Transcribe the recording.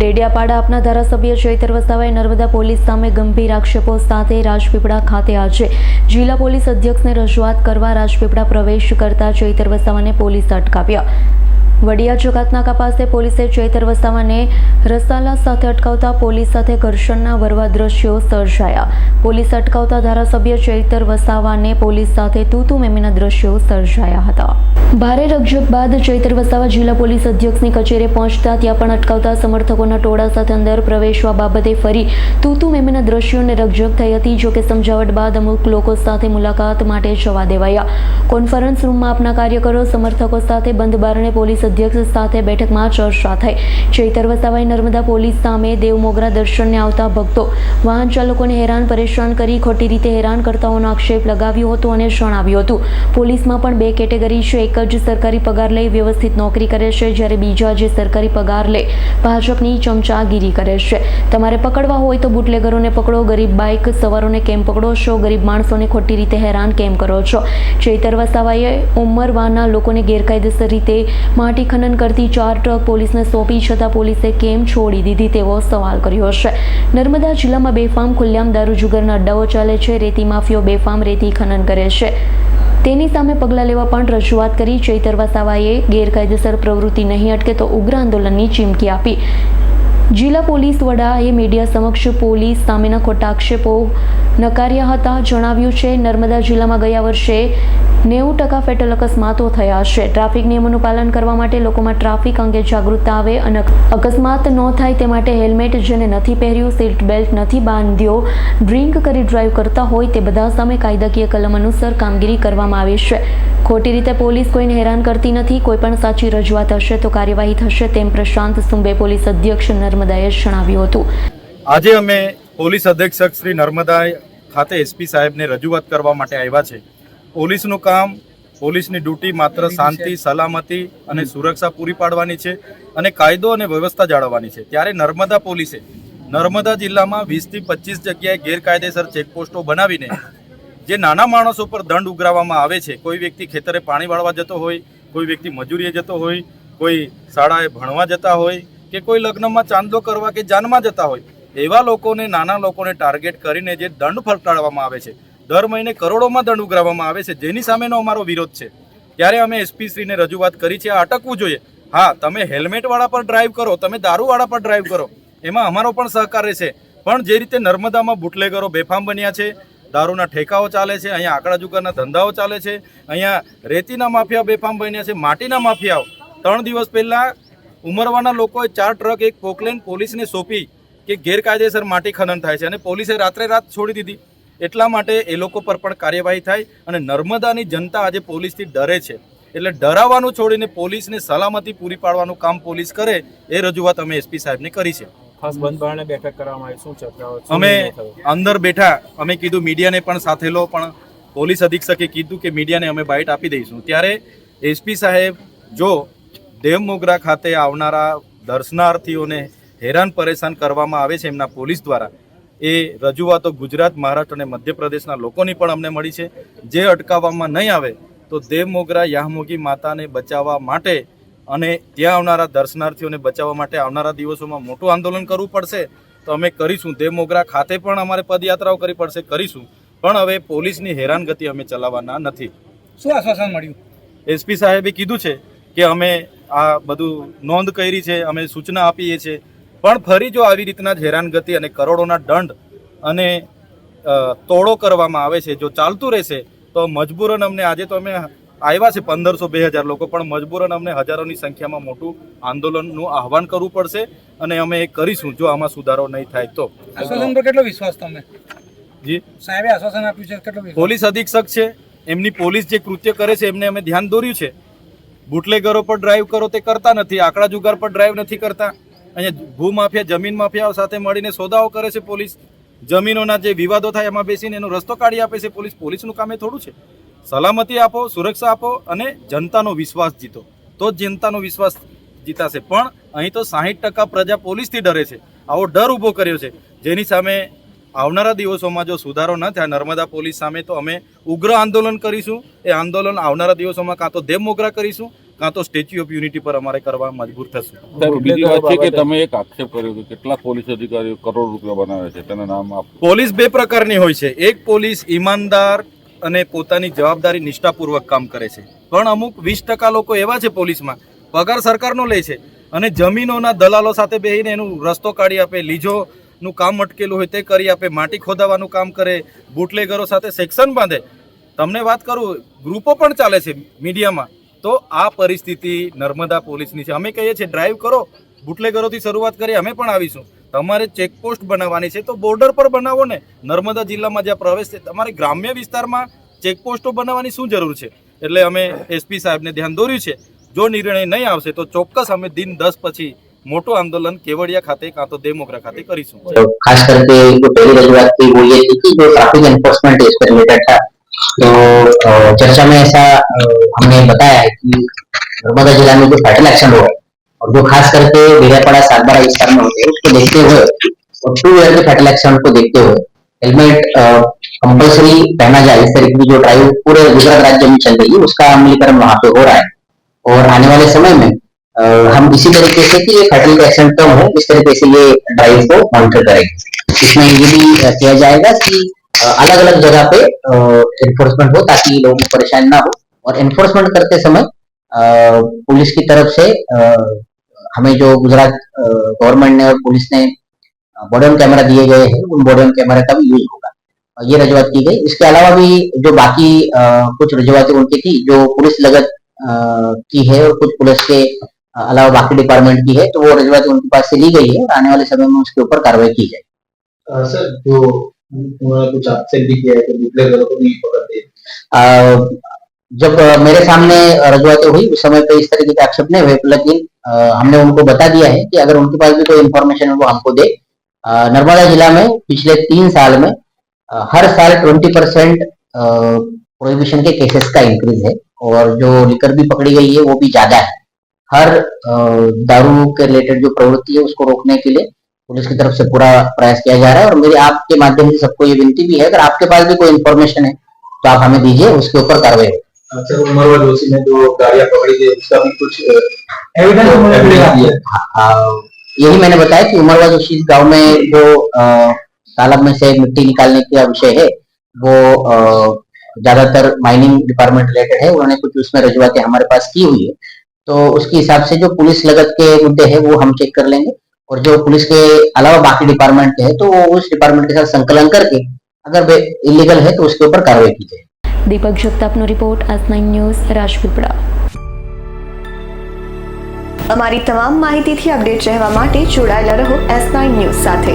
ડેડિયાપાડા આપના ધારાસભ્ય ચૈતર વસાવાએ નર્મદા પોલીસ સામે ગંભીર આક્ષેપો સાથે રાજપીપળા ખાતે આજે જિલ્લા પોલીસ અધ્યક્ષને રજૂઆત કરવા રાજપીપળા પ્રવેશ કરતા ચૈતર વસાવાને પોલીસે અટકાવ્યા। વડિયા ચોકાતનાકા પાસે પોલીસે ચૈતર વસાવાને રસાલા સાથે અટકાવતા પોલીસ સાથે ઘર્ષણના વરવા દ્રશ્યો સર્જાયા। પોલીસ અટકાવતા ધારાસભ્ય ચૈતર વસાવાને પોલીસ સાથે તૂતુ મેમીના દ્રશ્યો સર્જાયા હતા। ભારે રકઝક બાદ ચૈતર વસાવા જિલ્લા પોલીસ અધ્યક્ષની કચેરીએ પહોંચતા ત્યાં પણ અટકાવતા સમર્થકોના ટોળા સાથે અંદર પ્રવેશવા બાબતે ફરી તૂતુ મેમીના દ્રશ્યોને રકઝક થઈ હતી। જોકે સમજાવટ બાદ અમુક લોકો સાથે મુલાકાત માટે જવા દેવાયા। કોન્ફરન્સ રૂમમાં આપના કાર્યકરો સમર્થકો સાથે બંધ બારણે પોલીસ અધ્યક્ષ સાથે બેઠકમાં ચર્ચા થઈ। ચૈતર વસાવાએ નર્મદા પોલીસ સામે દેવમોગરા દર્શનને આવતા ભક્તો વાહન ચાલકોને હેરાન પરેશાન કરી ખોટી રીતે હેરાન કરતા હોવાનો આક્ષેપ લગાવ્યો હતો અને જણાવ્યું હતું પોલીસમાં પણ બે કેટેગરી છે। એક જ સરકારી પગાર લઈ વ્યવસ્થિત નોકરી કરે છે, જ્યારે બીજા જે સરકારી પગાર લે ભાજપની ચમચાગીરી કરે છે। તમારે પકડવા હોય તો બુટલેગરોને પકડો, ગરીબ બાઇક સવારોને કેમ પકડો છો, ગરીબ માણસોને ખોટી રીતે હેરાન કેમ કરો છો। ચૈતર વસાવાએ ઉમરવાના લોકોને ગેરકાયદેસર રીતે માટી ખનન કરતી 4 ટ્રક પોલીસને સોંપી છતાં પોલીસે કેમ છોડી દીધી તેવો સવાલ કર્યો છે। નર્મદા જિલ્લામાં બેફામ ખુલ્લેઆમ દારૂ જુગારના અડ્ડાઓ ચાલે છે। રેતી માફિયો બેફામ રેતી ખનન કરે છે, તેની સામે પગલાં લેવા પણ રજૂઆત કરી। ચૈતર વસાવાએ ગેરકાયદેસર પ્રવૃત્તિ નહીં અટકે તો ઉગ્ર આંદોલનની ચીમકી આપી। જિલ્લા પોલીસ વડાએ મીડિયા સમક્ષ પોલીસ સામેના ખોટા આક્ષેપો નકાર્યા હતા। જણાવ્યું છે નર્મદા જિલ્લામાં ગયા વર્ષે 90% ફેટલ અકસ્માતો થયા છે। ટ્રાફિક નિયમોનું પાલન કરવા માટે લોકોમાં ટ્રાફિક અંગે જાગૃતતા આવે અને અકસ્માત ન થાય તે માટે હેલ્મેટ જેને નથી પહેર્યું, સીટ બેલ્ટ નથી બાંધ્યો, ડ્રિંક કરી ડ્રાઈવ કરતા હોય તે બધા સામે કાયદાકીય કલમ અનુસાર કામગીરી કરવામાં આવી છે। ખોટી રીતે પોલીસ કોઈને હેરાન કરતી નથી। કોઈ પણ સાચી રજૂઆત હશે તો કાર્યવાહી થશે, તેમ પ્રશાંત સુંબે પોલીસ અધ્યક્ષ નર્મદાએ જણાવ્યું હતું। આજે અમે પોલીસ અધિક્ષક શ્રી નર્મદા ખાતે એસપી સાહેબને રજૂઆત કરવા માટે આવ્યા છે। પોલીસનું કામ, પોલીસની ડ્યુટી માત્ર શાંતિ, સલામતી અને સુરક્ષા પૂરી પાડવાની છે અને કાયદો અને વ્યવસ્થા જાળવવાની છે। ત્યારે નર્મદા પોલીસે નર્મદા જિલ્લામાં 20 થી 25 જગ્યાએ ગેરકાયદેસર ચેકપોસ્ટો બનાવીને જે નાના માણસો પર દંડ ઉઘરાવવામાં આવે છે, કોઈ વ્યક્તિ ખેતરે પાણી વાળવા જતો હોય, કોઈ વ્યક્તિ મજૂરીએ જતો હોય, કોઈ શાળાએ ભણવા જતા હોય કે કોઈ લગ્નમાં ચાંદલો કરવા કે જાનમાં જતા હોય, એવા લોકોને, નાના લોકોને ટાર્ગેટ કરીને જે દંડ ફટકારવામાં આવે છે, દર મહિને કરોડોમાં દંડ ઉઘરાવવામાં આવે છે, જેની સામેનો અમારો વિરોધ છે। ત્યારે અમે એસપી શ્રીને રજૂઆત કરી છે, આ અટકવું જોઈએ। હા, તમે હેલ્મેટવાળા પર ડ્રાઈવ કરો, તમે દારૂવાળા પર ડ્રાઈવ કરો, એમાં અમારો પણ સહકાર રહેશે। પણ જે રીતે નર્મદામાં બુટલેગરો બેફામ બન્યા છે, દારૂના ઠેકાઓ ચાલે છે, અહીંયા આંકડા જુગારના ધંધાઓ ચાલે છે, અહીંયા રેતીના માફિયા બેફામ બન્યા છે, માટીના માફિયાઓ 3 દિવસ પહેલાં ઉમરવાના લોકોએ 4 ટ્રક એક પોકલેન પોલીસને સોંપી કે ગેરકાયદેસર માટી ખનન થાય છે અને પોલીસે રાત્રે રાત છોડી દીધી। એટલા માટે એ લોકો પર પણ કાર્યવાહી થાય અને નર્મદાની જનતા આજે પોલીસથી ડરે છે, એટલે ડરાવવાનું છોડીને પોલીસને સલામતી પૂરી પાડવાનું કામ પોલીસ કરે, એ રજૂઆત અમે એસપી સાહેબને કરી છે। ખાસ બંધ બારણે બેઠક કરવામાં આવી, શું ચર્ચાઓ? અમે અંદર બેઠા, અમે કીધું મીડિયાને પણ સાથે લો, પણ પોલીસ અધિક્ષકે કીધું કે મીડિયાને અમે બાઇટ આપી દઈશું। ત્યારે એસપી સાહેબ જો દેવમોગરા ખાતે આવનારા દર્શનાર્થીઓને હેરાન પરેશાન કરવામાં આવે છે એમના પોલીસ દ્વારા, એ રજૂઆતો ગુજરાત, મહારાષ્ટ્ર અને મધ્યપ્રદેશના લોકોની પણ અમને મળી છે। જે અટકાવવામાં નહીં આવે તો દેવમોગરા યામોગી માતાને બચાવવા માટે અને ત્યાં આવનારા દર્શનાર્થીઓને બચાવવા માટે આવનારા દિવસોમાં મોટું આંદોલન કરવું પડશે, તો અમે કરીશું। દેવમોગરા ખાતે પણ અમારે પદયાત્રાઓ કરવી પડશે, કરીશું, પણ હવે પોલીસની હેરાનગતિ અમે ચલાવવાના નથી। શું આશ્વાસન મળ્યું? એસપી સાહેબે કીધું છે કે અમે આ બધું નોંધ કરી છે, અમે સૂચના આપીએ છીએ, પણ ફરી જો આવી રીતના જ હેરાનગતિ અને કરોડોના દંડ અને તોડો કરવામાં આવે છે, જો ચાલતું રહેશે તો મજબૂરન અમને, આજે તો અમે આવ્યા છે 1500-2000 લોકો, પણ મજબૂરન અમને હજારોની સંખ્યામાં મોટું આંદોલનનું આહવાન કરવું પડશે અને અમે એ કરીશું જો આમાં સુધારો નહીં થાય તો। આશ્વાસન પર કેટલો વિશ્વાસ તમને? જી સાહેબે આશ્વાસન આપ્યું છે, કેટલો વિશ્વાસ? પોલીસ અધિક્ષક છે, એમની પોલીસ જે કૃત્ય કરે છે એમને અમે ધ્યાન દોર્યું છે। બુટલેગરો પર ડ્રાઈવ કરો તે કરતા નથી, આંકડા જુગાર પર ડ્રાઈવ નથી કરતા, અહીંયા ભૂમાફિયા, જમીન માફિયાઓ સાથે મળીને સોદાઓ કરે છે પોલીસ, જમીનોના જે વિવાદો થાય એમાં બેસીને એનો રસ્તો કાઢી આપે છે પોલીસ। પોલીસનું કામ એ થોડું છે? સલામતી આપો, સુરક્ષા આપો અને જનતાનો વિશ્વાસ જીતો, તો જ જનતાનો વિશ્વાસ જીતાશે। પણ અહીં તો 60% પ્રજા પોલીસથી ડરે છે, આવો ડર ઊભો કર્યો છે, જેની સામે આવનારા દિવસોમાં જો સુધારો ન થાય નર્મદા પોલીસ સામે, તો અમે ઉગ્ર આંદોલન કરીશું। એ આંદોલન આવનારા દિવસોમાં કાં તો દેવમોગરા કરીશું કાં તો સ્ટેચ્યુ ઓફ યુનિટી પર અમારે કરવા મજબૂર થશું. સાહેબ, બીજી વાત છે કે તમે એક આક્ષેપ કર્યો કે કેટલાક પોલીસ અધિકારીઓ કરોડ રૂપિયા બનાવે છે, તેના નામ આપ. પોલીસ બે પ્રકારની હોય છે. એક પોલીસ ઈમાનદાર અને પોતાની જવાબદારી નિષ્ઠાપૂર્વક કામ કરે છે, પણ અમુક 20% લોકો એવા છે પોલીસમાં, પગાર સરકારનો લે છે અને જમીનોના દલાલો સાથે બેસીને એનું રસ્તો કાઢી આપે, લીજોનું કામ અટકેલું હોય તે કરી આપે, માટી ખોદાવાનું કામ કરે, બુટલેગરો સાથે સેક્શન બાંધે. તમને વાત કરું, ગ્રુપો પણ ચાલે છે મીડિયામાં. તો આ પરિસ્થિતિ નર્મદા પોલીસની છે. અમે કહીએ છીએ ડ્રાઈવ કરો, બુટલેગરોથી શરૂઆત કરીએ, અમે પણ આવીશું. તમારે ચેકપોસ્ટ બનાવવાની છે તો બોર્ડર પર બનાવો ને. નર્મદા જિલ્લામાં જ્યાં પ્રવેશ છે, તમારે ગ્રામ્ય વિસ્તારમાં ચેકપોસ્ટો બનાવવાની શું જરૂર છે? એટલે અમે એસપી સાહેબને ધ્યાન દોર્યું છે. જો નિર્ણય નહીં આવશે તો ચોક્કસ અમે દિન 10 પછી મોટું આંદોलन केवड़िया खाते कां तो देमोगरा खाते करीશું. खास करके जो पहली रजूआत थी वो ये थी कि जो ट्रैफिक एनफोर्समेंट इससे रिलेटेड था, तो चर्चा में ऐसा हमने बताया है कि नर्मदा जिला में जो फैटल एक्शन हुआ है और जो खास करके डेरापाड़ा सातबारा विस्तार में होते हैं उसको देखते हुए और 2 व्हीलर के फैटल एक्शन को देखते हुए हेलमेट कंपल्सरी पहना जाए, इस तरीके की जो ड्राइव पूरे गुजरात राज्य में चल रही है उसका अमलीकरण वहां पे हो रहा है. और आने वाले समय में हम इसी तरीके से कि ये फैटल एक्शन कम हो, इस तरीके से ये ड्राइव को मॉनिटर करेंगे. इसमें ये भी किया जाएगा कि अलग अलग जगह पे एनफोर्समेंट हो ताकि लोगों को परेशानी ना हो. और एनफोर्समेंट करते समय पुलिस की तरफ से हमें जो गुजरात गवर्नमेंट ने और पुलिस ने बॉडी ऑन कैमरा दिए गए हैं, उन बॉडी ऑन कैमरा का भी यूज होगा. ये रजूआत की गई. इसके अलावा भी जो बाकी कुछ रजूआतें उनकी थी जो पुलिस लगत की है और कुछ पुलिस के अलावा बाकी डिपार्टमेंट की है, तो वो रजूआत उनके पास से ली गई है और आने वाले समय में उसके ऊपर कार्रवाई की जाए. सर, जो उन्होंने कुछ आक्षेप भी किया है कि बुटलेगरों को नहीं पकड़ते. जब मेरे सामने रजूआतें हुई उस समय पे इस तरीके के आक्षेप नहीं हुए, लेकिन हमने उनको बता दिया है कि अगर उनके पास भी कोई इन्फॉर्मेशन है वो हमको दे. नर्मदा जिला में पिछले 3 साल में हर साल 20% प्रोहिबिशन के केसेस का इंक्रीज है और जो लिकर भी पकड़ी गई है वो भी ज्यादा है. हर दारू के रिलेटेड जो प्रवृत्ति है उसको रोकने के लिए पुलिस की तरफ से पूरा प्रयास किया जा रहा है. और मेरी आपके माध्यम से सबको ये विनती भी है, अगर आपके पास भी कोई इन्फॉर्मेशन है तो आप हमें दीजिए, उसके ऊपर कार्रवाई हो. सर, उमरवा जोशी में जो गाड़ियां पकड़ी गई उसका भी कुछ एविडेंस यही मैंने बताया कि उमरवा जोशी गांव में जो तालाब में से मिट्टी निकालने का विषय है वो ज्यादातर माइनिंग डिपार्टमेंट रिलेटेड है. उन्होंने कुछ उसमें रजूआतें हमारे पास की हुई है, तो उसके हिसाब से जो पुलिस लगत के मुद्दे हैं वो हम चेक कर लेंगे और जो पुलिस के अलावा बाकी डिपार्टमेंट के है तो वो उस डिपार्टमेंट के साथ संकलन करके अगर इलीगल है तो उसके ऊपर कार्रवाई की जाए. दीपक जगतापનો રિપોર્ટ S9 ન્યૂઝ રાજપીપળા. અમારી તમામ માહિતીથી અપડેટ રહેવા માટે જોડાયેલા રહો S9 ન્યૂઝ સાથે.